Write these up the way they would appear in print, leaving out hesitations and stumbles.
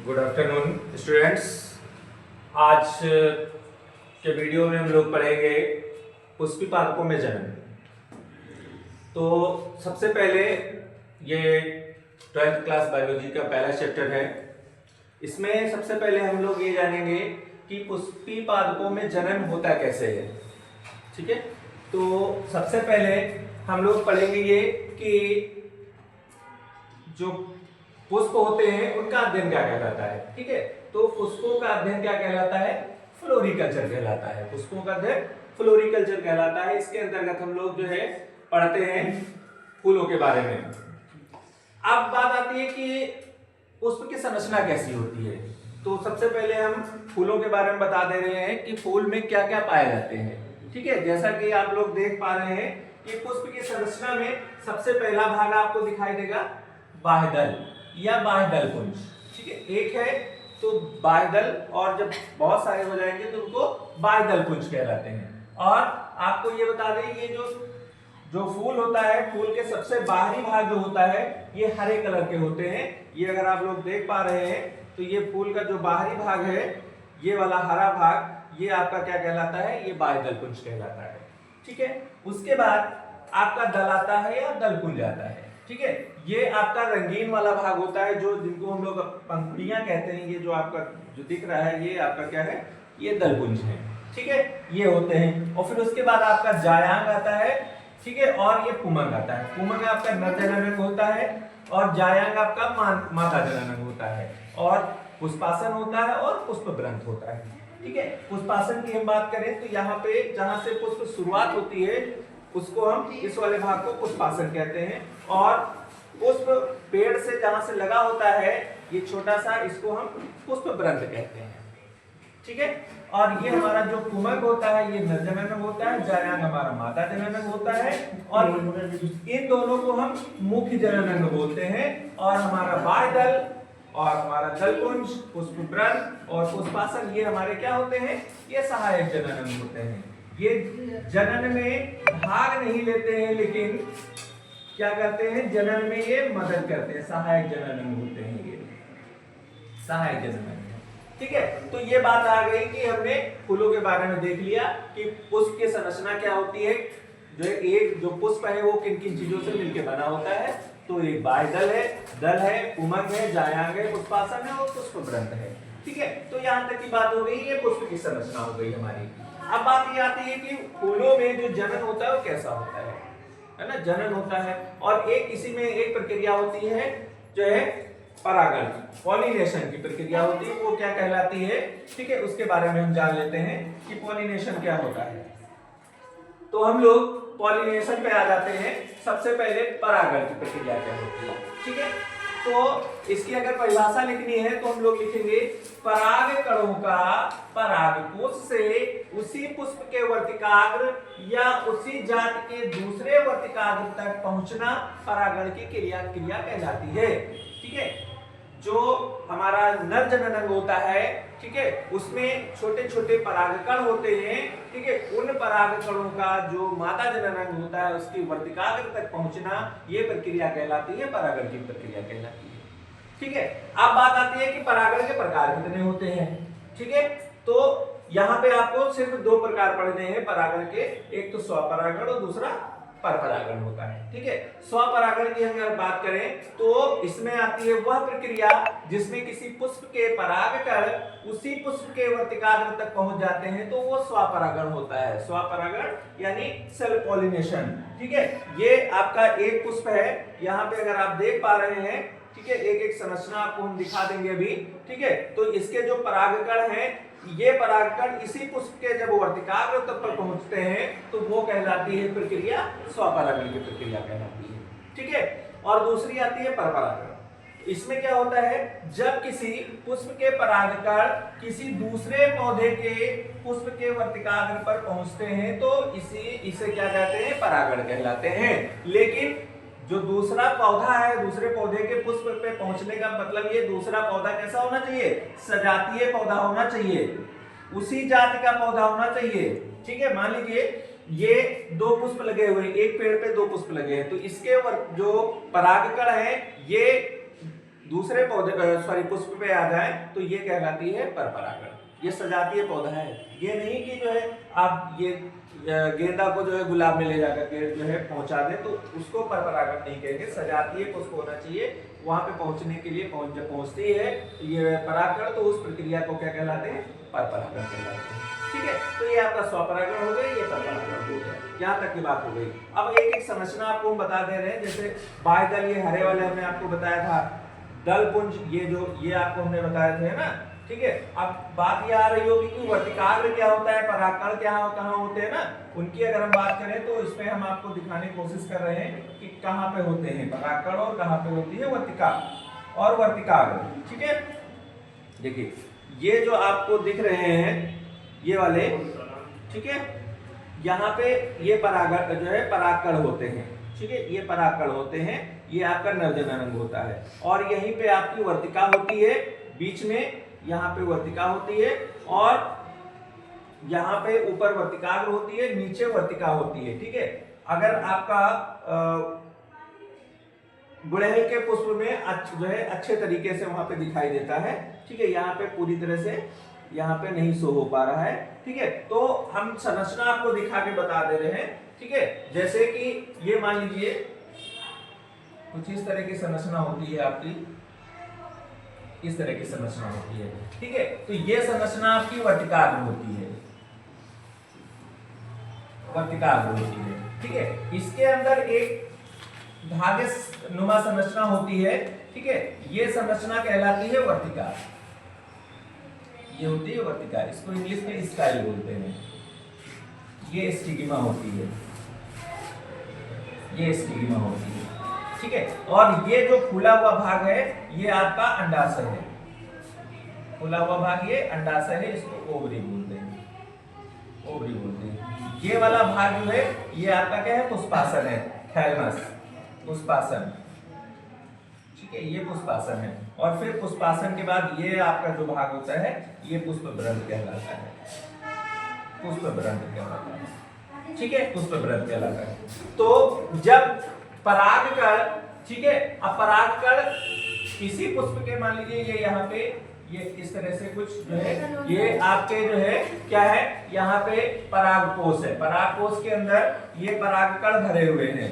Good afternoon students. आज के video में हम लोग पढ़ेंगे पुष्पी पादपों में जनन। तो सबसे पहले ये 12th क्लास बायोलॉजी का पहला चैप्टर है। इसमें सबसे पहले हम लोग ये जानेंगे कि पुष्पी पादपों में जनन होता कैसे है। ठीक है, तो सबसे पहले हम लोग पढ़ेंगे ये कि जो पुष्प होते हैं उनका अध्ययन क्या कहलाता है। ठीक है, तो पुष्पों का अध्ययन क्या कहलाता है? फ्लोरिकल्चर कहलाता है। पुष्पों का अध्ययन फ्लोरिकल्चर कहलाता है। इसके अंतर्गत हम लोग जो है पढ़ते हैं फूलों के बारे में। अब बात आती है कि पुष्प की संरचना कैसी होती है। तो सबसे पहले हम फूलों के बारे में बता दे रहे हैं कि फूल में क्या क्या पाए जाते हैं। ठीक है, जैसा कि आप लोग देख पा रहे हैं कि पुष्प की संरचना में सबसे पहला भाग आपको दिखाई देगा बाह्यदल या बाह्यदल पुंज। ठीक है, एक है तो बाह्यदल, और जब बहुत सारे हो जाएंगे तो उनको बाह्यदल पुंज कहलाते हैं। और आपको ये बता दें, ये जो फूल होता है, फूल के सबसे बाहरी भाग जो होता है ये हरे कलर के होते हैं। ये अगर आप लोग देख पा रहे हैं तो ये फूल का जो बाहरी भाग है, ये वाला हरा भाग, ये आपका क्या कहलाता है? ये बाह्यदल पुंज कहलाता है। ठीक है, उसके बाद आपका दल आता है या दल पुंज आता है। ठीक है, ये आपका रंगीन वाला भाग होता है, जो जिनको हम लोग पंखुड़ियां कहते हैं। ये जो आपका जो दिख रहा है ये आपका क्या है? ये दल पुंज है। ठीक है, ये होते हैं। और फिर उसके बाद आपका जायांग आता है। ठीक है, और ये पुमंग आता है। पुमंग आपका नर जननांग होता है और जायांग आपका मादा जननांग होता है। और पुष्पासन होता है और पुष्पवृंत होता है। ठीक है, पुष्पासन की हम बात करें तो यहाँ पे जहां से पुष्प शुरुआत होती है उसको हम, इस वाले भाग को पुष्पासन कहते हैं। और पुष्प पेड़ से जहां से लगा होता है ये छोटा सा, इसको हम पुष्पवृंत कहते हैं। ठीक है, और ये हमारा जो पुमंग होता है ये नर जननांग होता है, जायांग हमारा मादा जननांग होता है। और इन दोनों को हम मुख्य जननांग बोलते हैं। और हमारा बाह्यदल और हमारा दलपुंज, पुष्पवृंत और पुष्पासन, ये हमारे क्या होते हैं? ये सहायक जननांग होते हैं। ये जनन में भाग नहीं लेते हैं, लेकिन क्या करते हैं? जनन में ये मदद करते हैं। सहायक जननांग होते हैं ये, सहायक जननांग। ठीक है, तो ये बात आ गई कि हमने फूलों के बारे में देख लिया कि पुष्प की संरचना क्या होती है। जो पुष्प है वो किन किन चीजों से मिलकर बना होता है। तो एक बाह्यदल है, दल है, पुमंग है, जायांग है, पुष्पासन है और पुष्पवृंत है। ठीक है, तो यहाँ तक की बात हो गई, ये पुष्प की संरचना हो गई हमारी। अब बात ये आती है कि फूलों में जो जनन होता है वो कैसा होता है ना? जनन होता है और इसी में एक प्रक्रिया होती है जो है परागण, पॉलिनेशन की प्रक्रिया होती है। वो क्या कहलाती है? ठीक है, उसके बारे में हम जान लेते हैं कि पॉलिनेशन क्या होता है। तो हम लोग पॉलिनेशन पे आ जाते हैं। सबसे पहले परागण की प्रक्रिया क्या होती है। ठीक है, तो इसकी अगर परिभाषा लिखनी है तो हम लोग लिखेंगे पराग कणों का परागकोश से उसी पुष्प के वर्तिकाग्र या उसी जाति के दूसरे वर्तिकाग्र तक पहुंचना परागण की क्रिया कहलाती है। ठीक है, जो हमारा नर जननांग होता है, ठीक है, उसमें छोटे छोटे परागकण होते हैं। ठीक है, उन परागकणों का जो मादा जननांग होता है उसकी वर्तिकाग्र तक पहुंचना, ये प्रक्रिया कहलाती है, परागण की प्रक्रिया कहलाती है। ठीक है, अब बात आती है कि परागण के प्रकार कितने होते हैं। ठीक है, तो यहाँ पे आपको सिर्फ दो प्रकार पढ़ने हैं परागण के, एक तो स्वपरागण और दूसरा परपरागण होता है। ठीक है, स्वपरागण की अगर बात करें तो इसमें आती है वह प्रक्रिया जिसमें किसी पुष्प के परागकण उसी पुष्प के वर्तिकाग्र तक पहुंच जाते हैं, तो वो स्वपरागण होता है। स्वपरागण यानी सेल्फ पॉलिनेशन। ठीक है, ये आपका एक पुष्प है, यहाँ पे अगर आप देख पा रहे हैं। ठीक है, एक एक संरचना आपको हम दिखा देंगे अभी। ठीक है, तो इसके जो परागकण हैं, ये परागकण इसी पुष्प के जब वर्तिकाग्र तक पर पहुंचते हैं तो वो कहलाती है प्रक्रिया स्वपरागण की प्रक्रिया कहलाती है। ठीक है, और दूसरी आती है परपरागण। इसमें क्या होता है? जब किसी पुष्प के परागकण किसी दूसरे पौधे के पुष्प के वर्तिकाग्र पर पहुंचते हैं तो इसे क्या कहते हैं? परागण कहलाते हैं। लेकिन जो दूसरा पौधा है, दूसरे पौधे के पुष्प पे पहुंचने का मतलब ये दूसरा पौधा कैसा होना चाहिए? सजातीय पौधा होना चाहिए, उसी जाति का पौधा होना चाहिए। ठीक है, मान लीजिए ये दो पुष्प लगे हुए, एक पेड़ पे दो पुष्प लगे हैं, तो इसके जो परागकण है ये दूसरे पौधे सॉरी पुष्प पे आ जाए तो ये कहलाती है परपरागण। ये सजातीय पौधा है, ये नहीं कि जो है आप ये गेंदा को जो है गुलाब में ले जाकर के जो है पहुंचा दे तो उसको परपरागण नहीं कहेंगे। सजातीय पुष्प होना चाहिए, वहां पे पहुंचने के लिए जब पहुंचती है ये परागण तो उस प्रक्रिया को क्या कहलाते हैं, परपरागण कहलाते हैं। ठीक है, तो ये आपका स्वपरागण हो गया, ये परपरागण हो गया, यहाँ तक की बात हो गई। अब एक एक संरचना आपको हम बता दे रहे हैं, जैसे बाह्य दल, ये हरे वाले हमने आपको बताया था, दल पुंज ये आपको हमने बताए थे ना। ठीक है, अब बात ये आ रही होगी कि वर्तिकाग्र क्या होता है, परागकण क्या कहाँ होते हैं ना, उनकी अगर हम बात करें तो इसमें हम आपको दिखाने की कोशिश कर रहे हैं कि कहाँ पे होते हैं परागकण और कहाँ पे होती है वर्तिका और वर्तिकाग्र। ठीक है, देखिए ये जो आपको दिख रहे हैं ये वाले, ठीक है, यहाँ पे ये परागकण जो है परागकण होते हैं। ठीक है, ये परागकण होते हैं, ये आपका नरजनन होता है और यहीं पे आपकी वर्तिका होती है, बीच में यहाँ पे वर्तिका होती है और यहाँ पे ऊपर वर्तिकाग्र होती है, नीचे वर्तिका होती है। ठीक है, अगर आपका गुड़हल के पुष्प में जो है अच्छे तरीके से वहां पे दिखाई देता है। ठीक है, यहाँ पे पूरी तरह से यहाँ पे नहीं शो हो पा रहा है। ठीक है, तो हम संरचना आपको दिखा के बता दे रहे हैं। ठीक है, जैसे कि ये मान लीजिए कुछ इस तरह की संरचना होती है आपकी, इस तरह की संरचना होती है। ठीक है, तो ये संरचना आपकी वर्तिकाग्र होती है, वर्तिकाग्र होती है। ठीक है, इसके अंदर एक धागे नुमा संरचना होती है। ठीक है, ये संरचना कहलाती है वर्तिका, ये होती है वर्तिका, इसको इंग्लिश में स्टाइल बोलते हैं। ये स्टिग्मा होती है, ये स्टिग्मा होती है। ठीक है, और ये जो फूला हुआ भाग है ये आपका अंडाशय है, फूला हुआ भाग ये अंडाशय है, इसको ओवरी बोलते हैं, ओवरी बोलते हैं। ये वाला भाग जो है ये आपका क्या है, पुष्पासन है, थैलमस, पुष्पासन। ठीक है, ये पुष्पासन है और फिर पुष्पासन के बाद ये आपका जो भाग होता है ये पुष्पब्रंथ कहलाता है, पुष्पब्रंथ कहलाता है। ठीक है, पुष्पब्रंथ कहलाता है। तो जब परागकण, ठीक है, अब परागकण किसी पुष्प के मान लीजिए ये यहाँ पे ये इस तरह से कुछ जो है ये आपके जो है क्या है, यहाँ पे परागकोश है, परागकोश के अंदर ये परागकण भरे हुए हैं,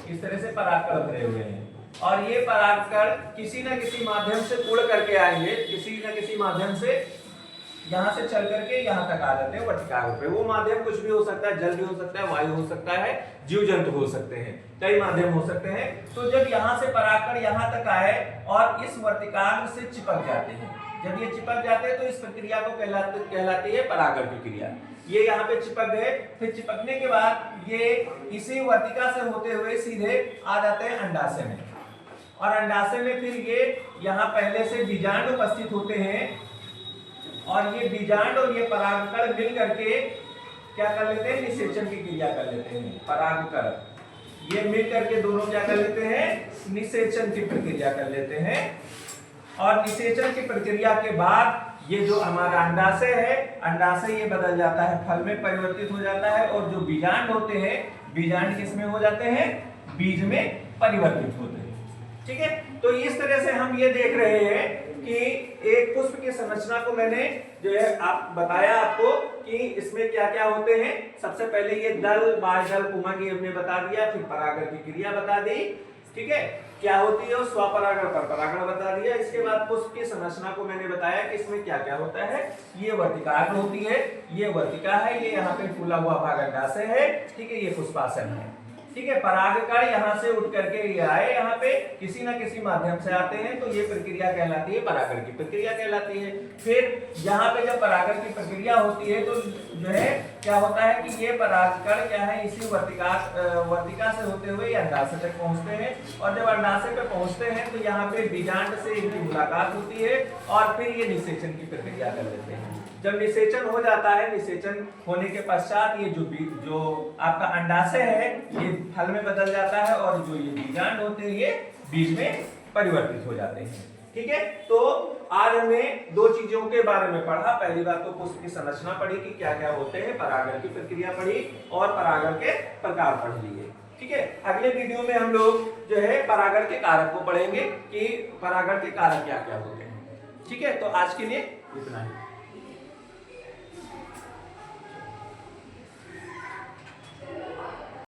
इस तरह से परागकण भरे हुए हैं और ये परागकण किसी न किसी माध्यम से उड़ करके आएंगे, किसी न किसी माध्यम से यहाँ से चल करके यहाँ तक आ जाते हैं वर्तिकाग्र पे। वो माध्यम कुछ भी हो सकता है, जल भी हो सकता है, वायु हो सकता है, जीव जंतु हो सकते हैं, कई माध्यम हो सकते हैं। तो जब यहाँ से परागकण यहाँ तक आए और इस वर्तिकाग्र से चिपक जाते हैं, जब ये चिपक जाते हैं तो इस प्रक्रिया को कहलाती है परागण की क्रिया। ये यहाँ पे चिपक गए, फिर चिपकने के बाद ये इसी वर्तिका से होते हुए सीधे आ जाते हैं अंडाशय में और अंडाशय में फिर ये यहाँ पहले से बीजांड उपस्थित होते हैं और ये बीजांड और ये परागकण मिल करके क्या कर लेते हैं, निषेचन की क्रिया कर लेते हैं। परागकण ये मिल करके दोनों क्या कर लेते हैं, निषेचन की प्रक्रिया कर लेते हैं और निषेचन की प्रक्रिया के बाद ये जो हमारा अंडाशय है, अंडाशय ये बदल जाता है, फल में परिवर्तित हो जाता है और जो बीजांड होते हैं, बीजांड किसमें हो जाते हैं, बीज में परिवर्तित होते हैं। ठीक है, तो इस तरह से हम ये देख रहे हैं कि एक पुष्प की संरचना को मैंने जो है आप बताया आपको कि इसमें क्या क्या होते हैं। सबसे पहले ये दल, बाह्य दल, पुमक ये हमने बता दिया, फिर परागण की क्रिया बता दी। ठीक है, क्या होती है, स्वपरागण परपरागण बता दिया। इसके बाद पुष्प की संरचना को मैंने बताया कि इसमें क्या क्या होता है। ये वर्तिकाग्र होती है, ये वर्तिका है, ये यहाँ पे फूला हुआ भाग अंडाशय है। ठीक है, ये पुष्पासन है। ठीक है, परागकण यहाँ से उठ करके ये आए, यहाँ पे किसी न किसी माध्यम से आते हैं तो ये प्रक्रिया कहलाती है परागण की प्रक्रिया कहलाती है। फिर यहाँ पे जब परागण की प्रक्रिया होती है तो जो है क्या होता है कि ये परागकण क्या है, इसी वर्तिका से होते हुए अंडाशय तक पहुँचते हैं और जब अंडाशय पे पहुँचते हैं तो यहाँ पे बीजांड से इनकी मुलाकात होती है और फिर ये निषेचन की प्रक्रिया कर लेते हैं। जब निषेचन हो जाता है, निषेचन होने के पश्चात ये जो आपका अंडाशय है ये फल में बदल जाता है और जो ये बीजांड होते हैं ये बीज में परिवर्तित हो जाते हैं। ठीक है, तो आज हमने दो चीजों के बारे में पढ़ा। पहली बात तो पुष्प की संरचना पढ़ी कि क्या क्या होते हैं, परागण की प्रक्रिया पढ़ी और परागण के प्रकार पढ़ लिए। ठीक है, अगले वीडियो में हम लोग जो है परागण के कारक को पढ़ेंगे कि परागण के कारक क्या क्या होते हैं। ठीक है, तो आज के लिए इतना ही।